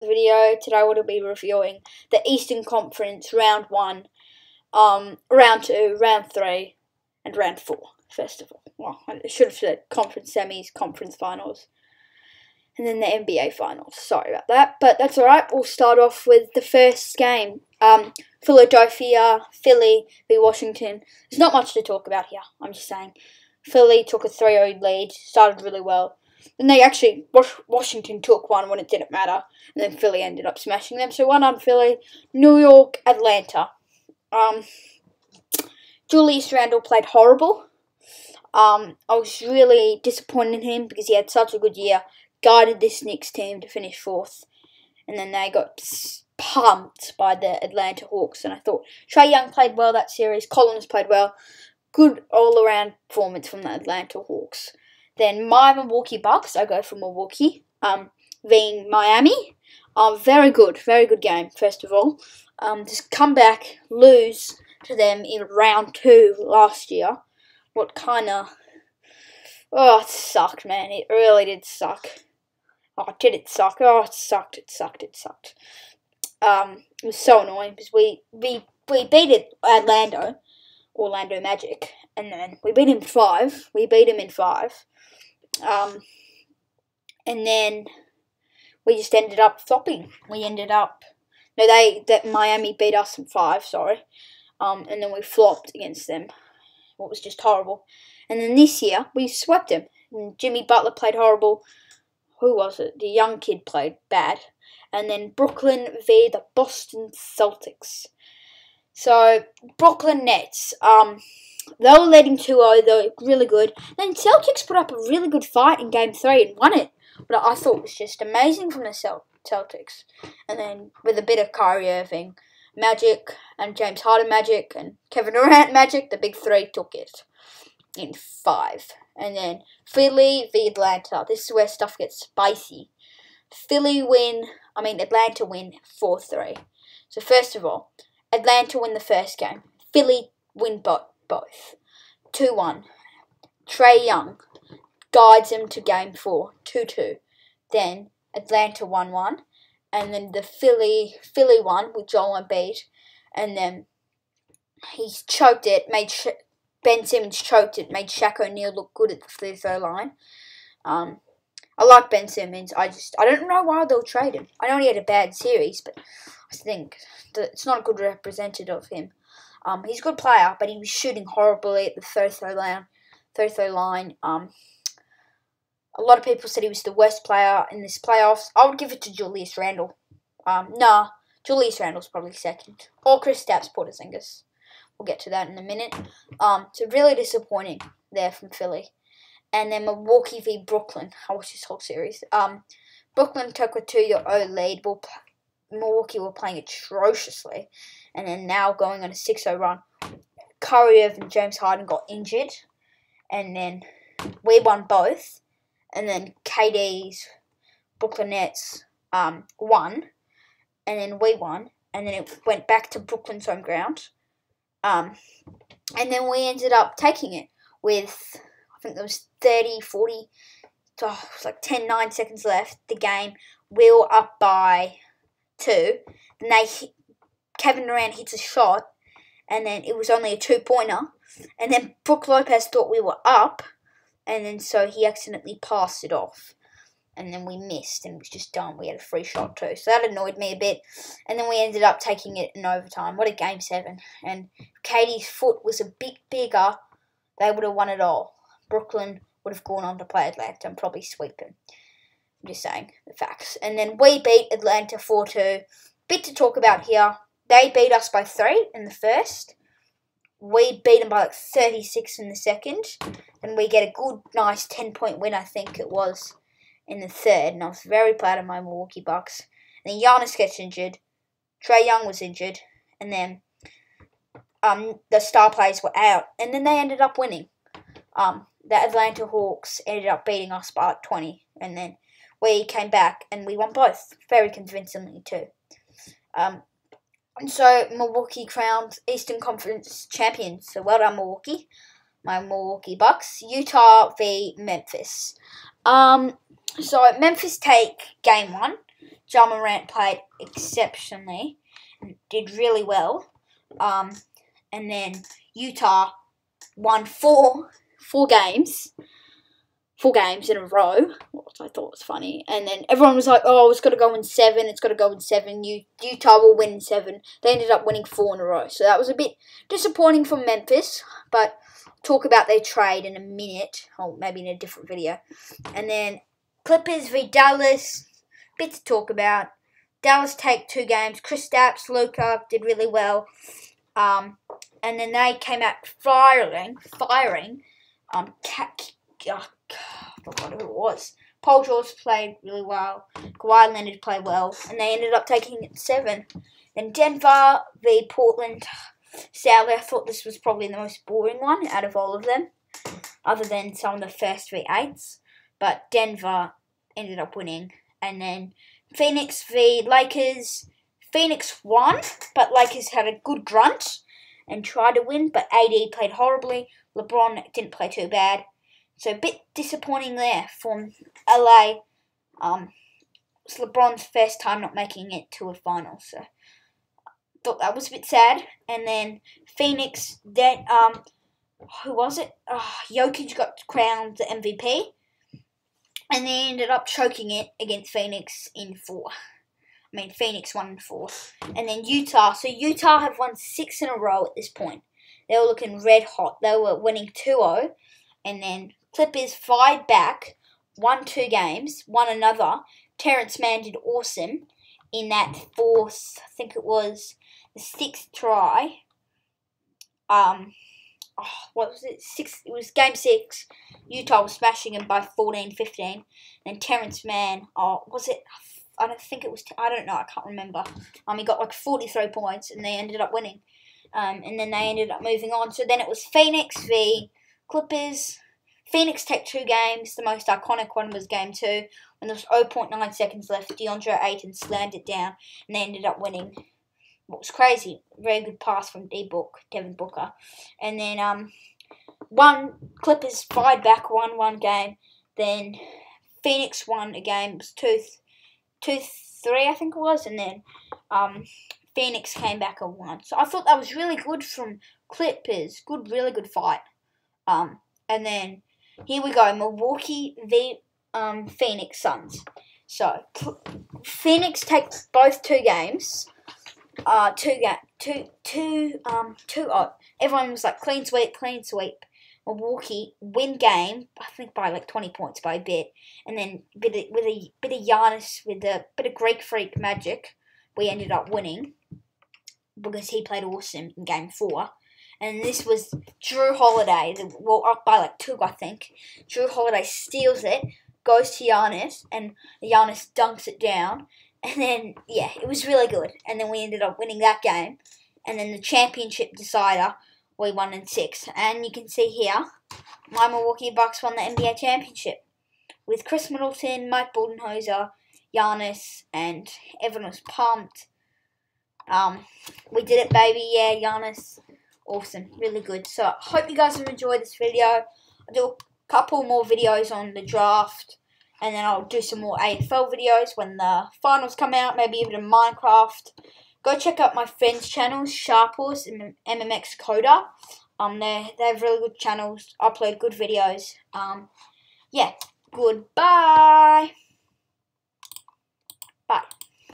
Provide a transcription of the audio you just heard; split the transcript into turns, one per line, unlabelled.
the video. Today we'll be reviewing the Eastern Conference Round 1, Round 2, Round 3, and Round 4, first of all. Well, I should have said Conference Semis, Conference Finals, and then the NBA Finals. Sorry about that, but that's alright. We'll start off with the first game. Philadelphia, Philly v Washington. There's not much to talk about here, I'm just saying. Philly took a 3-0 lead, started really well. Then they actually, Washington took one when it didn't matter, and then Philly ended up smashing them. So 1-0 Philly. New York, Atlanta. Julius Randle played horrible. I was really disappointed in him because he had such a good year, guided this Knicks team to finish 4th, and then they got pumped by the Atlanta Hawks. And I thought Trae Young played well that series, Collins played well. Good all-around performance from the Atlanta Hawks. Then my Milwaukee Bucks, I go for Milwaukee, being Miami. Very good game, first of all. Just come back, lose to them in round 2 last year. What kind of... Oh, it sucked, man. It really did suck. Oh, did it suck? Oh, it sucked. It was so annoying because we beat Orlando Magic, and then we beat him 5. We beat him in 5. And then we just ended up flopping. Miami beat us in 5, sorry. And then we flopped against them. It was just horrible. And then this year, we swept them. And Jimmy Butler played horrible. Who was it? The young kid played bad. And then Brooklyn v the Boston Celtics. So, Brooklyn Nets, they were leading 2-0, they were really good. Then Celtics put up a really good fight in Game 3 and won it. But I thought it was just amazing from the Celtics. And then with a bit of Kyrie Irving, Magic, and James Harden Magic, and Kevin Durant Magic, the big 3 took it in 5. And then Philly v Atlanta. This is where stuff gets spicy. Atlanta win 4-3. So first of all, Atlanta win the first game. Philly win both. 2-1. Trae Young guides them to Game 4. 2-2. Then Atlanta 1-1. And then the Philly won with Joel Embiid. And then he's choked it. Ben Simmons choked it. Made Shaq O'Neal look good at the free throw line. I like Ben Simmons. I don't know why they'll trade him. I know he had a bad series, but I think that it's not a good representative of him. He's a good player, but he was shooting horribly at the third throw line. A lot of people said he was the worst player in this playoffs. I would give it to Julius Randle. Julius Randle's probably second. Or Kristaps Porzingis. We'll get to that in a minute. So really disappointing there from Philly. And then Milwaukee v Brooklyn. I watched this whole series. Brooklyn took a 2-0 lead. Milwaukee were playing atrociously. And then now going on a 6-0 run. Kyrie Irving and James Harden got injured. And then we won both. And then KD's Brooklyn Nets won. And then we won. And then it went back to Brooklyn's home ground. And then we ended up taking it with... I think there was 40, it was like 9 seconds left. The game, we were up by 2. Then Kevin Durant hits a shot, and then it was only a 2-pointer. And then Brook Lopez thought we were up, and then so he accidentally passed it off. And then we missed, and it was just done. We had a free shot too, so that annoyed me a bit. And then we ended up taking it in overtime. What a Game 7. And if Katie's foot was a bit bigger, they would have won it all. Brooklyn would have gone on to play Atlanta and probably sweep them. I'm just saying the facts. And then we beat Atlanta 4-2. Bit to talk about here. They beat us by 3 in the first. We beat them by like 36 in the second. And we get a good, nice 10-point win, I think it was, in the third. And I was very proud of my Milwaukee Bucks. And then Giannis gets injured. Trae Young was injured. And then the star players were out. And then they ended up winning. The Atlanta Hawks ended up beating us by like 20. And then we came back and we won both. Very convincingly too. And so Milwaukee crowned Eastern Conference champions. So well done, Milwaukee. My Milwaukee Bucks. Utah v Memphis. So Memphis take Game 1. Ja Morant played exceptionally and did really well. And then Utah won four games. 4 games in a row, which I thought was funny. And then everyone was like, oh, it's got to go in 7. It's got to go in 7. Utah will win in 7. They ended up winning 4 in a row. So that was a bit disappointing for Memphis. But I'll talk about their trade in a minute. Or maybe in a different video. And then Clippers v Dallas. Bit to talk about. Dallas take 2 games. Kristaps, Luka did really well. And then they came out firing. I forgot who it was. Paul George played really well. Kawhi Leonard played well. And they ended up taking it 7. Then Denver v Portland. Sadly, I thought this was probably the most boring one out of all of them. Other than some of the first 3 8s. But Denver ended up winning. And then Phoenix v Lakers. Phoenix won. But Lakers had a good grunt. And tried to win. But AD played horribly. LeBron didn't play too bad. So a bit disappointing there from LA. It's LeBron's first time not making it to a final, so thought that was a bit sad. And then Phoenix, then who was it? Jokic got crowned the MVP, and they ended up choking it against Phoenix in 4. Phoenix won in 4. And then Utah. So Utah have won 6 in a row at this point. They were looking red hot. They were winning 2-0, and then Clippers fired back, won 2 games, won another. Terrence Mann did awesome in that 4th, I think it was the 6th try. What was it? It was game 6. Utah was smashing him by 14-15. Then Terrence Mann, was it? I don't think it was. I don't know. I can't remember. He got like 43 points, and they ended up winning. And then they ended up moving on. So then it was Phoenix v Clippers. Phoenix take 2 games. The most iconic one was game 2. When there was 0.9 seconds left, DeAndre Ayton slammed it down, and they ended up winning. What was crazy. Very good pass from Devin Booker. And then Clippers fired back, won 1 game. Then Phoenix won a game. It was 2-3, I think it was. And then Phoenix came back and won. So I thought that was really good from Clippers. Really good fight. And then here we go, Milwaukee v Phoenix Suns. So Phoenix take both 2 games. 2-0. Everyone was like clean sweep. Milwaukee win game, I think by like 20 points by a bit, and then with a bit of Giannis, with a bit of Greek freak magic, we ended up winning because he played awesome in game 4. And this was Drew Holiday, up by like 2, I think. Drew Holiday steals it, goes to Giannis, and Giannis dunks it down. And then, yeah, it was really good. And then we ended up winning that game. And then the championship decider, we won in 6. And you can see here, my Milwaukee Bucks won the NBA championship. With Chris Middleton, Mike Budenholzer, Giannis, and everyone was pumped. We did it, baby. Yeah, Giannis. Awesome. Really good. So, I hope you guys have enjoyed this video. I'll do a couple more videos on the draft. And then I'll do some more AFL videos when the finals come out. Maybe even in Minecraft. Go check out my friends' channels, Sharp Horse and MMX Coda. They have really good channels. Upload good videos. Yeah. Goodbye. Bye.